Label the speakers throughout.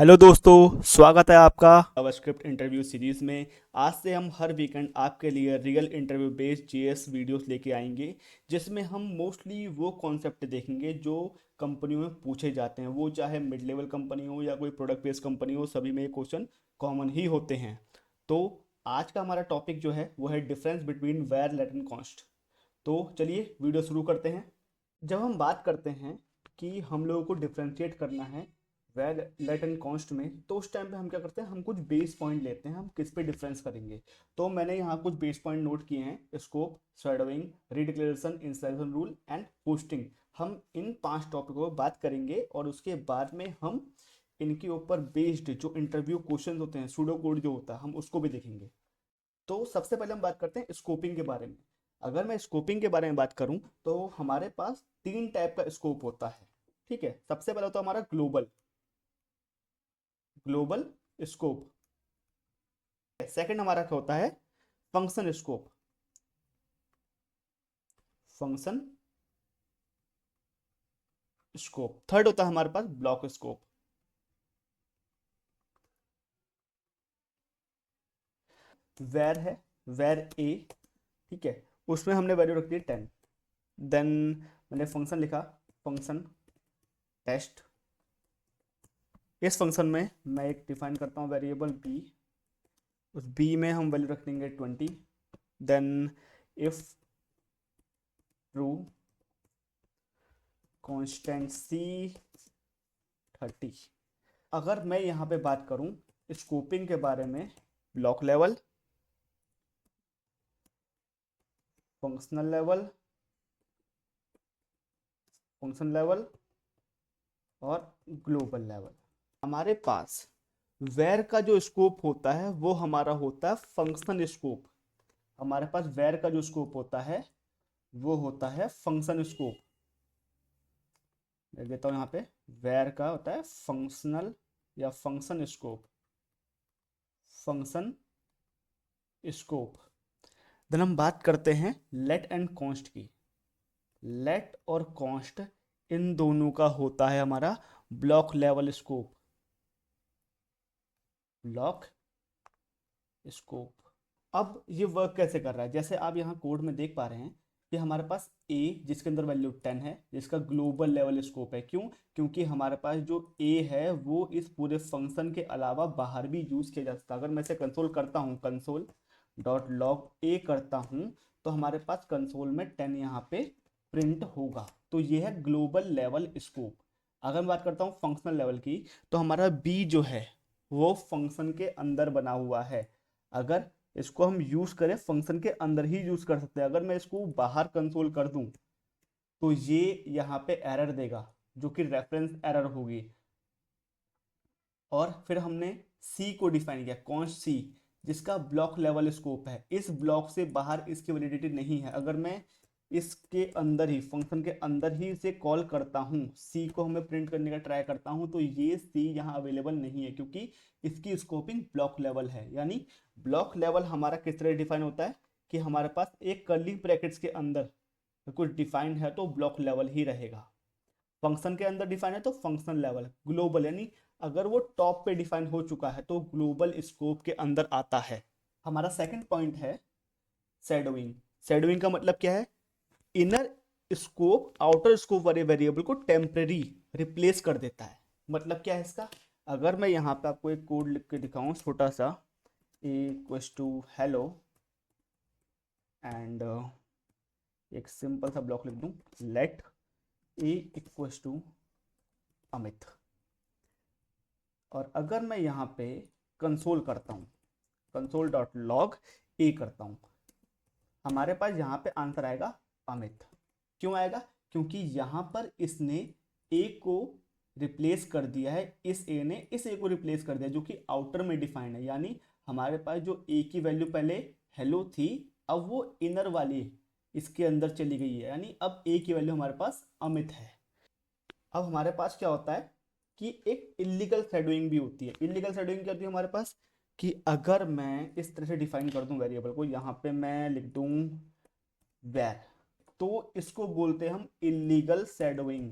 Speaker 1: Hello दोस्तों, स्वागत है आपका जावास्क्रिप्ट इंटरव्यू सीरीज में। आज से हम हर वीकेंड आपके लिए real interview based GS videos लेके आएंगे, जिसमें हम मोस्टली वो कॉन्सेप्ट देखेंगे जो कंपनियों में पूछे जाते हैं। वो चाहे मिड लेवल कंपनी हो या कोई प्रोडक्ट बेस्ड कंपनी हो, सभी में ये क्वेश्चन कॉमन ही होते हैं। तो आज का हमारा टॉपिक जो है वो है difference between var let and const. तो चलिए वीडियो शुरू करते हैं। जब हम बात करते हैं कि हम लोगों को डिफ्रेंशिएट करना है वैल लेट एंड कॉन्स्ट में, तो उस टाइम पे हम क्या करते हैं, हम कुछ बेस पॉइंट लेते हैं, हम किस पे डिफरेंस करेंगे। तो मैंने यहाँ कुछ बेस पॉइंट नोट किए हैं: scope, shadowing, redeclaration, installation rule and hoisting. हम इन 5 टॉपिकों पर बात करेंगे और उसके बाद में हम इनके ऊपर बेस्ड जो इंटरव्यू क्वेश्चन होते हैं, सूडो कोड जो होता है, हम उसको भी देखेंगे। तो सबसे पहले हम बात करते हैं स्कोपिंग के बारे में। अगर मैं स्कोपिंग के बारे में बात करूं तो हमारे पास 3 टाइप का स्कोप होता है। ठीक है, सबसे पहले होता है हमारा ग्लोबल ग्लोबल स्कोप। सेकंड हमारा क्या होता है, function scope, function scope. Third होता है हमारे पास ब्लॉक स्कोप। वेर है, वेर ए, ठीक है, उसमें हमने वैल्यू रख दी 10। देन मैंने फंक्शन लिखा, फंक्शन टेस्ट। इस फंक्शन में मैं एक डिफाइन करता हूँ वेरिएबल बी, उस बी में हम वैल्यू रख देंगे 20। देन इफ ट्रू कांस्टेंट सी 30। अगर मैं यहाँ पे बात करूँ स्कोपिंग के बारे में, block level, functional level, function level और ग्लोबल लेवल। हमारे पास वेर का जो स्कोप होता है वो हमारा होता है फंक्शन स्कोप। हमारे पास वेर का जो स्कोप होता है वो होता है फंक्शन स्कोप। मैं देता हूँ यहाँ पे, वेर का होता है फंक्शनल या function scope, function scope. Then हम बात करते हैं लेट एंड कॉन्स्ट की। लेट और कॉन्स्ट, इन दोनों का होता है हमारा block level scope, block scope. अब ये वर्क कैसे कर रहा है, जैसे आप यहाँ कोड में देख पा रहे हैं कि हमारे पास ए जिसके अंदर वैल्यू 10 है, जिसका ग्लोबल लेवल स्कोप है। क्यों? क्योंकि हमारे पास जो ए है वो इस पूरे फंक्शन के अलावा बाहर भी यूज किया जा सकता है। अगर मैं इसे कंसोल करता हूँ, कंसोल डॉट लॉग ए करता हूँ, तो हमारे पास कंसोल में 10 यहाँ पे प्रिंट होगा। तो ये है ग्लोबल लेवल स्कोप। अगर मैं बात करता हूँ फंक्शनल लेवल की, तो हमारा बी जो है वो फंक्शन के अंदर बना हुआ है। अगर इसको हम यूज करें फंक्शन के अंदर ही यूज कर सकते हैं। अगर मैं इसको बाहर कंसोल कर दूं तो ये यहाँ पे एरर देगा, जो कि रेफरेंस एरर होगी। और फिर हमने सी को डिफाइन किया, कॉन्स्ट सी, जिसका ब्लॉक लेवल स्कोप है। इस ब्लॉक से बाहर इसकी वैलिडिटी नहीं है। अगर मैं इसके अंदर ही, फंक्शन के अंदर ही इसे कॉल करता हूँ, सी को हमें प्रिंट करने का ट्राई करता हूँ, तो ये सी यहाँ अवेलेबल नहीं है, क्योंकि इसकी स्कोपिंग ब्लॉक लेवल है। यानी ब्लॉक लेवल हमारा किस तरह डिफाइन होता है कि हमारे पास एक कर्ली ब्रैकेट्स के अंदर कुछ डिफाइंड है तो ब्लॉक लेवल ही रहेगा। फंक्शन के अंदर डिफाइन है तो फंक्शन लेवल। ग्लोबल यानी अगर वो टॉप पे डिफाइन हो चुका है तो ग्लोबल स्कोप के अंदर आता है। हमारा सेकंड पॉइंट है शैडोइंग। शैडोइंग का मतलब क्या है, इनर स्कोप आउटर स्कोप वाले वेरिएबल को टेम्परेरी रिप्लेस कर देता है। मतलब क्या है इसका, अगर मैं यहाँ पे आपको एक कोड लिख के दिखाऊं छोटा सा, a equals to hello and एक सिंपल सा ब्लॉक लिख दूं, let a equals to Amit. और अगर मैं यहाँ पे कंसोल करता हूँ, कंसोल डॉट लॉग ए करता हूँ, हमारे पास यहाँ पे आंसर आएगा अमित। क्यों आएगा? क्योंकि यहाँ पर इसने ए को रिप्लेस कर दिया है, इस ए ने इस ए को रिप्लेस कर दिया, जो कि आउटर में डिफाइंड है। यानी हमारे पास जो ए की वैल्यू पहले हेलो थी, अब वो इनर वाली इसके अंदर चली गई है। यानी अब ए की वैल्यू हमारे पास अमित है। अब हमारे पास क्या होता है कि एक इलीगल शेडोइंग भी होती है। इलीगल शेडोइंग क्या होती है हमारे पास, कि अगर मैं इस तरह से डिफाइन कर दूं वेरिएबल को, यहाँ पे मैं लिख दूं वैर, तो इसको बोलते हैं हम इलीगल शेडोइंग,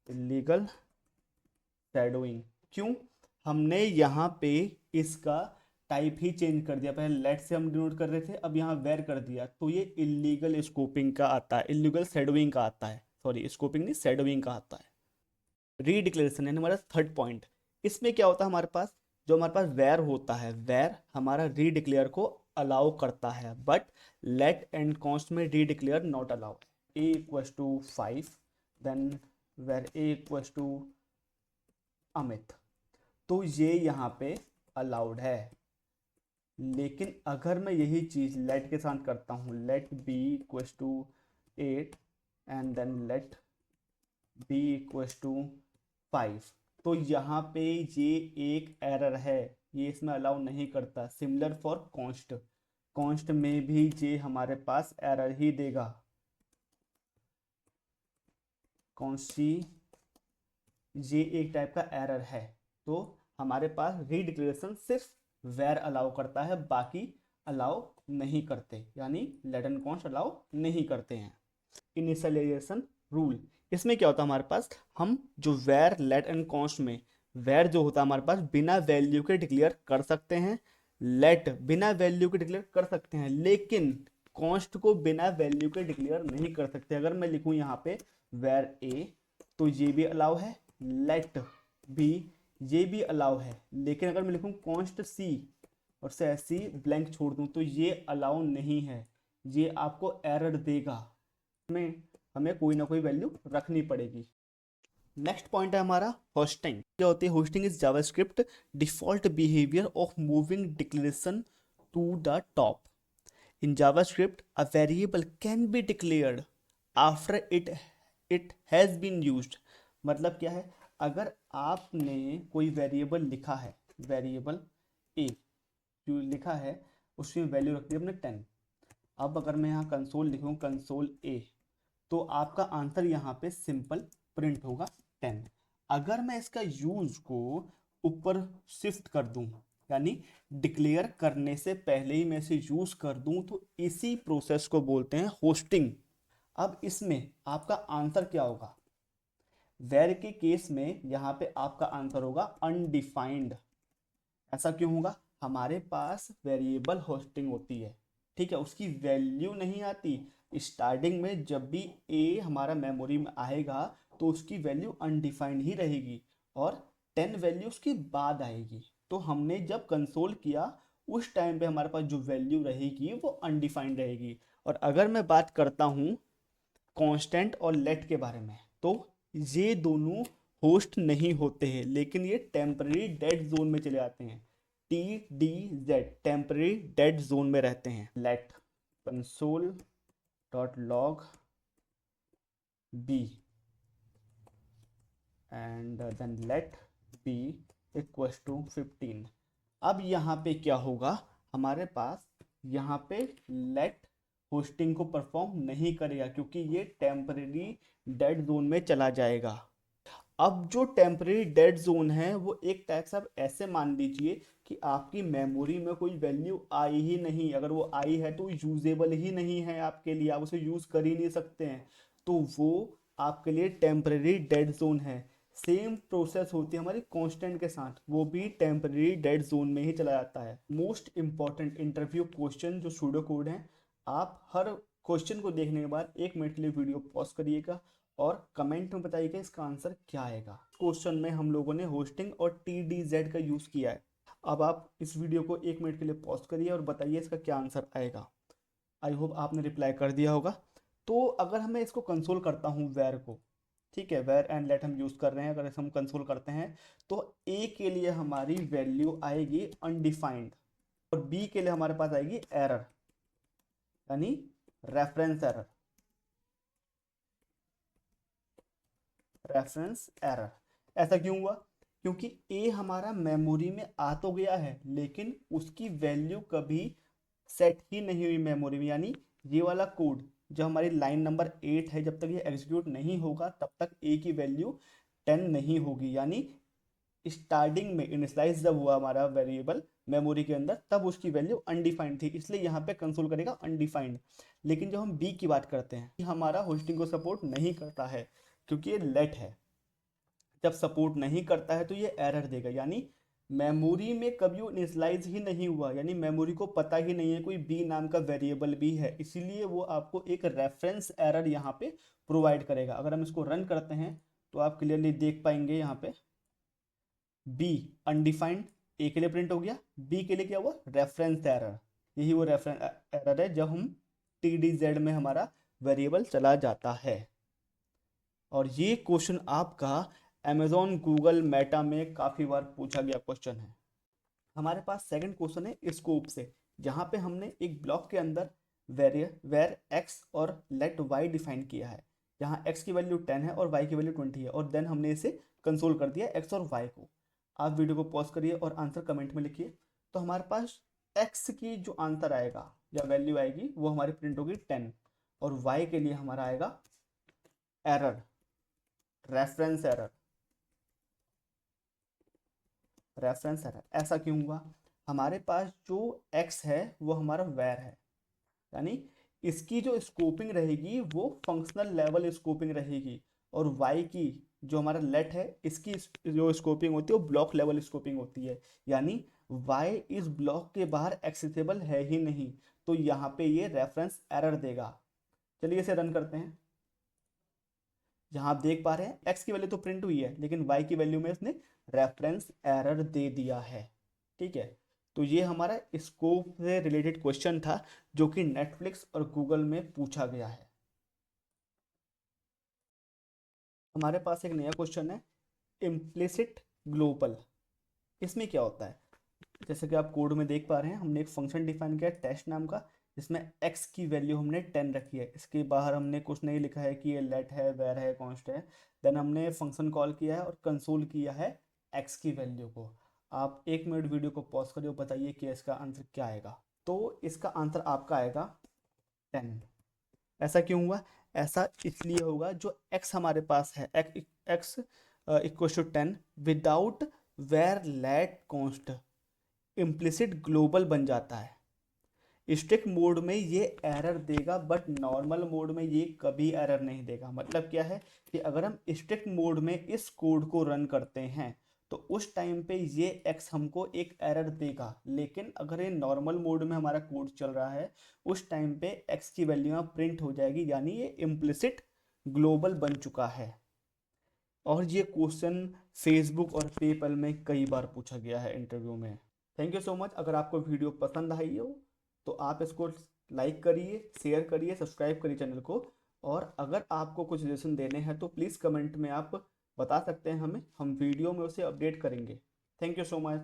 Speaker 1: इलीगल शैडोइंग। क्यों? हमने यहाँ पे इसका टाइप ही चेंज कर दिया, पहले लेट से हम डिनोट कर रहे थे, अब यहाँ वेर कर दिया, तो ये इलीगल स्कोपिंग का आता है, इलीगल शैडोइंग का आता है, सॉरी स्कोपिंग नहीं शैडोइंग का आता है। रीडिक्लेरेशन है हमारा थर्ड पॉइंट। इसमें क्या होता है हमारे पास, जो हमारे पास वेर होता है, वेर हमारा रीडिक्लेयर को अलाउ करता है, बट लेट एंड कॉन्स्ट में redeclare not allow. A equals to 5, then where a equals to Amit, तो ये यहाँ पे अलाउड है। लेकिन अगर मैं यही चीज़ लेट के साथ करता हूँ, let b equals to 8 and then let b equals to 5, तो यहाँ पे ये एक एरर है, ये इसमें अलाउ नहीं करता। सिमिलर फॉर कॉन्स्ट, कॉन्स्ट में भी ये हमारे पास एरर ही देगा। कौन सी? ये एक टाइप का एरर है। तो हमारे पास रीडिक्लेरेशन सिर्फ वेर अलाउ करता है, बाकी अलाउ नहीं करते, यानी लेट एंड कॉन्स्ट अलाउ नहीं करते हैं। इनिशियलाइजेशन रूल, इसमें क्या होता है हमारे पास, हम जो वेर लेट एंड कॉन्स्ट में वेर जो होता है हमारे पास बिना वैल्यू के डिक्लेयर कर सकते हैं, लेट बिना वैल्यू के डिक्लेयर कर सकते हैं, लेकिन कॉन्स्ट को बिना वैल्यू के डिक्लेयर नहीं कर सकते। अगर मैं लिखूं यहाँ पे वेर ए, तो ये भी अलाउ है, लेट बी ये भी अलाउ है, लेकिन अगर मैं लिखूं कॉन्स्ट सी और से ऐसी ब्लैंक छोड़ दूं तो ये अलाउ नहीं है, ये आपको एरर देगा, में हमें कोई ना कोई वैल्यू रखनी पड़ेगी। नेक्स्ट पॉइंट है हमारा होस्टिंग। क्या होती है hoisting? Is JavaScript default behaviour of moving declaration to the top. In JavaScript a variable can be declared after it has been used. मतलब क्या है, अगर आपने कोई वेरिएबल लिखा है, वेरिएबल ए जो लिखा है उसमें वैल्यू रख दी अपने 10, अब अगर मैं यहाँ कंसोल लिखूँ कंसोल ए, तो आपका आंसर यहाँ पे सिंपल प्रिंट होगा 10। अगर मैं इसका यूज को ऊपर शिफ्ट कर दूं, यानी डिक्लेयर करने से पहले ही मैं इसे यूज कर दूं, तो इसी प्रोसेस को बोलते हैं होस्टिंग। अब इसमें आपका आंसर क्या होगा? वेर के केस में यहाँ पे आपका आंसर होगा अनडिफाइंड। ऐसा क्यों होगा? हमारे पास वेरिएबल होस्टिंग होती है, ठीक है, उसकी वैल्यू नहीं आती। स्टार्टिंग में जब भी ए हमारा मेमोरी में आएगा तो उसकी वैल्यू अनडिफाइंड ही रहेगी, और 10 वैल्यू उसके बाद आएगी। तो हमने जब कंसोल किया उस टाइम पे हमारे पास जो वैल्यू रहेगी वो अनडिफाइंड रहेगी। और अगर मैं बात करता हूँ कांस्टेंट और लेट के बारे में, तो ये दोनों होस्ट नहीं होते हैं, लेकिन ये टेम्पररी डेड जोन में चले आते हैं। TDZ टेम्पररी डेड जोन में रहते हैं। Let console dot log b and then let b equals to 15। अब यहाँ पे क्या होगा हमारे पास, यहाँ पे लेट होस्टिंग को परफॉर्म नहीं करेगा, क्योंकि ये टेम्परेरी डेड जोन में चला जाएगा। अब जो टेम्परेरी डेड जोन है वो एक टाइप से आप ऐसे मान लीजिए कि आपकी मेमोरी में कोई वैल्यू आई ही नहीं, अगर वो आई है तो यूजेबल ही नहीं है आपके लिए, आप उसे यूज कर ही नहीं सकते हैं, तो वो आपके लिए टेम्परेरी डेड जोन है। सेम प्रोसेस होती है हमारी कांस्टेंट के साथ, वो भी टेम्परेरी डेड जोन में ही चला जाता है। मोस्ट इंपॉर्टेंट इंटरव्यू क्वेश्चन जो सूडो कोड है, आप हर क्वेश्चन को देखने के बाद 1 मिनट के लिए वीडियो पॉज करिएगा और कमेंट में बताइएगा इसका आंसर क्या आएगा। क्वेश्चन में हम लोगों ने होस्टिंग और TDZ का यूज़ किया है। अब आप इस वीडियो को 1 मिनट के लिए पॉज करिए और बताइए इसका क्या आंसर आएगा। आई होप आपने रिप्लाई कर दिया होगा। तो अगर मैं इसको कंसोल करता हूँ वेर को, ठीक है, वेर एंड लेट हम यूज़ कर रहे हैं, अगर हम कंसोल करते हैं तो ए के लिए हमारी वैल्यू आएगी अनडिफाइंड और बी के लिए हमारे पास आएगी एरर, यानी रेफरेंस एरर, रेफरेंस एरर। ऐसा क्यों हुआ? क्योंकि ए हमारा मेमोरी में आ तो गया है, लेकिन उसकी वैल्यू कभी सेट ही नहीं हुई मेमोरी में, यानी ये वाला कोड जो हमारी लाइन नंबर 8 है, जब तक ये एग्जीक्यूट नहीं होगा तब तक ए की वैल्यू 10 नहीं होगी। यानी स्टार्टिंग में इनिशियलाइज जब हुआ हमारा वेरिएबल मेमोरी के अंदर, तब उसकी वैल्यू अनडिफाइंड थी, इसलिए यहाँ पे कंसोल करेगा अनडिफाइंड। लेकिन जब हम बी की बात करते हैं, हमारा होस्टिंग को सपोर्ट नहीं करता है क्योंकि ये लेट है, जब सपोर्ट नहीं करता है तो ये एरर देगा, यानी मेमोरी में कभी वो इनिशियलाइज ही नहीं हुआ, यानी मेमोरी को पता ही नहीं है कोई बी नाम का वेरिएबल भी है, इसीलिए वो आपको एक रेफरेंस एरर यहाँ पे प्रोवाइड करेगा। अगर हम इसको रन करते हैं तो आप क्लियरली देख पाएंगे यहाँ पे बी अनडिफाइंड, ए के लिए प्रिंट हो गया, बी के लिए क्या हुआ, रेफरेंस एरर। यही वो रेफरेंस एरर है जब हम टी डी जेड में हमारा वेरिएबल चला जाता है। और ये क्वेश्चन आपका अमेजोन गूगल मेटा में काफ़ी बार पूछा गया क्वेश्चन है। हमारे पास सेकंड क्वेश्चन है स्कोप से, जहाँ पे हमने एक ब्लॉक के अंदर वेर एक्स और लेट वाई डिफाइन किया है, जहाँ एक्स की वैल्यू 10 है और वाई की वैल्यू 20 है, और देन हमने इसे कंसोल कर दिया एक्स और वाई को। आप वीडियो को पॉज करिए और आंसर कमेंट में लिखिए। तो हमारे पास एक्स की जो आंसर आएगा या वैल्यू आएगी वो हमारी प्रिंट होगी 10, और वाई के लिए हमारा आएगा error, reference error. Reference error ऐसा क्यों हुआ, हमारे पास जो x है वो हमारा वेर है, यानी इसकी जो स्कोपिंग रहेगी वो फंक्शनल लेवल स्कोपिंग रहेगी, और y की जो हमारा लेट है इसकी जो स्कोपिंग होती है वो ब्लॉक लेवल स्कोपिंग होती है, यानी y इस ब्लॉक के बाहर एक्सेसिबल है ही नहीं, तो यहाँ पे ये रेफरेंस एरर देगा। चलिए इसे रन करते हैं। जहां आप देख पा रहे हैं x की वैल्यू तो प्रिंट हुई है, लेकिन y की वैल्यू में इसने रेफरेंस एरर दे दिया है। ठीक है, तो ये हमारा स्कोप से रिलेटेड क्वेश्चन था जो कि नेटफ्लिक्स और गूगल में पूछा गया है। हमारे पास एक नया क्वेश्चन है इम्प्लिसिट ग्लोबल। इसमें क्या होता है, जैसे कि आप कोड में देख पा रहे हैं, हमने एक फंक्शन डिफाइन किया टेस्ट नाम का, जिसमें x की वैल्यू हमने 10 रखी है, इसके बाहर हमने कुछ नहीं लिखा है कि ये लेट है, वेर है, कॉन्स्ट है। देन हमने फंक्शन कॉल किया है और कंसोल किया है x की वैल्यू को। आप 1 मिनट वीडियो को पॉज करिए और बताइए कि इसका आंसर क्या आएगा। तो इसका आंसर आपका आएगा 10। ऐसा क्यों हुआ, ऐसा इसलिए होगा जो x हमारे पास है x equal to 10 without var let const implicit global बन जाता है। स्ट्रिक्ट मोड में ये एरर देगा, बट नॉर्मल मोड में ये कभी एरर नहीं देगा। मतलब क्या है कि अगर हम स्ट्रिक्ट मोड में इस कोड को रन करते हैं तो उस टाइम पे ये x हमको एक एरर देगा, लेकिन अगर ये नॉर्मल मोड में हमारा कोड चल रहा है उस टाइम पे x की वैल्यू यहाँ प्रिंट हो जाएगी, यानी ये इम्प्लिसिट ग्लोबल बन चुका है। और ये क्वेश्चन फेसबुक और पेपल में कई बार पूछा गया है इंटरव्यू में। Thank you so much. अगर आपको वीडियो पसंद आई हो तो आप इसको लाइक करिए, शेयर करिए, सब्सक्राइब करिए चैनल को। और अगर आपको कुछ सजेशन देने हैं तो प्लीज़ कमेंट में आप बता सकते हैं हमें, हम वीडियो में उसे अपडेट करेंगे। Thank you so much.